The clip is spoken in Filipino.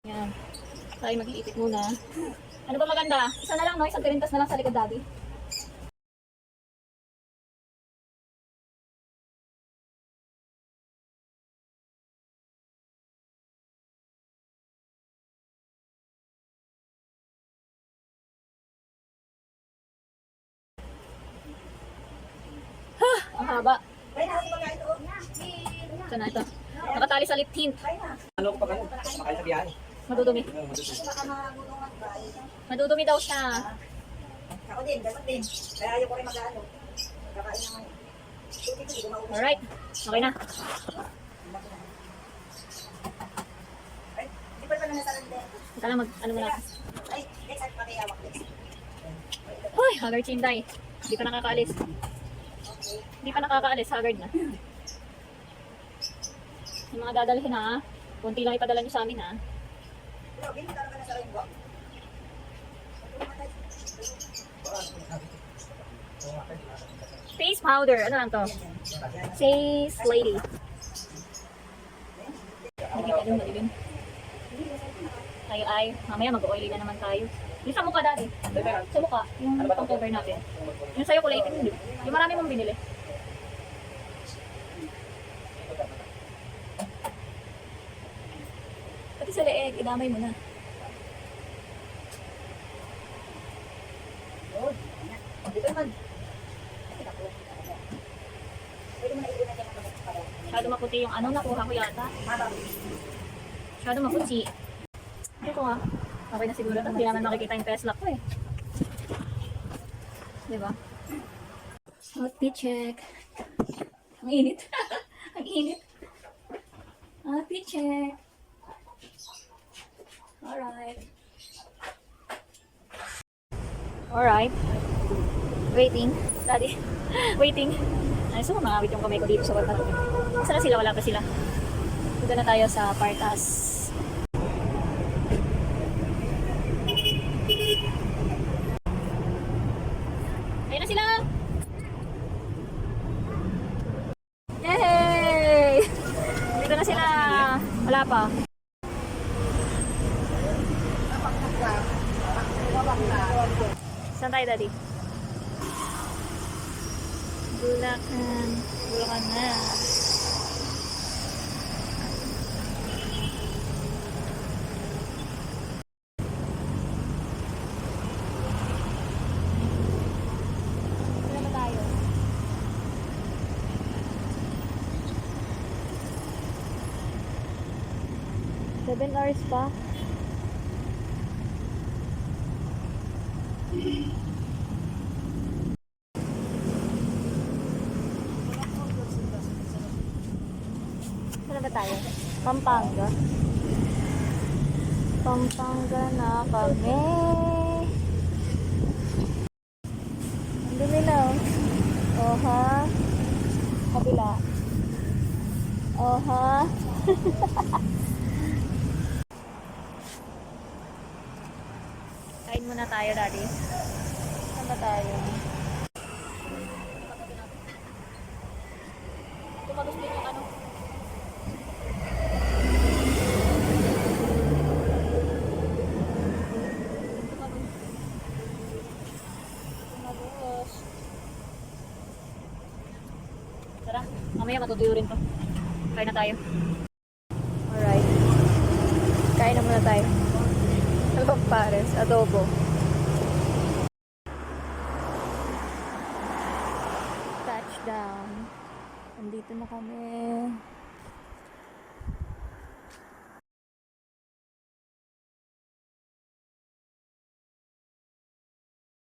Yan. Tayo mag-iipit muna. Ano ba maganda? Isa na lang, no? Isang pirintas na lang sa likod, Daddy. Ang haba. Ito na ito. Nakatali sa lip tint. Ano pa kayo? Makaya sa biyahe. Madudumi. Madudumi daw siya. Ako din, dapat din. Kaya ayaw ko rin mag-ano. Kakain naman. Alright. Okay na. Ay, di pa pala nasaranda. Ika lang ano muna. Ay, next at pakiyawak next. Uy, haggard si Inday. Hindi pa nakakaalis. Hindi pa nakakaalis, haggard na. Yung mga dadalhin ha. Kunti lang ipadala nyo sa amin ha. Pero, hindi ka na sa rin ba? Face powder. Ano lang to? Face lady. Madilim. Tayo ay, mamaya mag-oily na naman tayo. Yung sa mukha dati. Sa mukha. Yung pang cover natin. Yung sa'yo kulay itim. Yung marami mong binili. Pati sa leeg, idamay mo na. Dito naman. Masyado maputi yung ano nakuha ko yata. Masyado maputi. Ito nga. Okay na siguro ito. Hindi naman makikita yung Tesla ko eh. Diba? Outfit check. Ang init. Ang init. Outfit check. Alright. Alright. Waiting. Daddy. Waiting. Ay, so mamawit yung kamay ko dito sa wata. Saan na sila? Wala pa sila. Punta na tayo sa Partas. Ayun na sila! Yay! Dito na sila. Wala pa. Saan tayo, Daddy? Bulacan. Bulacan na. Saan na tayo? Seven hours pa. Saan ba tayo? Pampanga. Pampanga na kami. Ang dumi na. Oha. Kabila. Oha. Kain muna tayo, Daddy. Saan ba tayo? Tumagos din yung ano. Tumagos. Tara, mamaya matutuyo rin to. Kain na tayo. Alright. Kain na muna tayo. Albang pares, adobo. Touchdown. Andito na kami.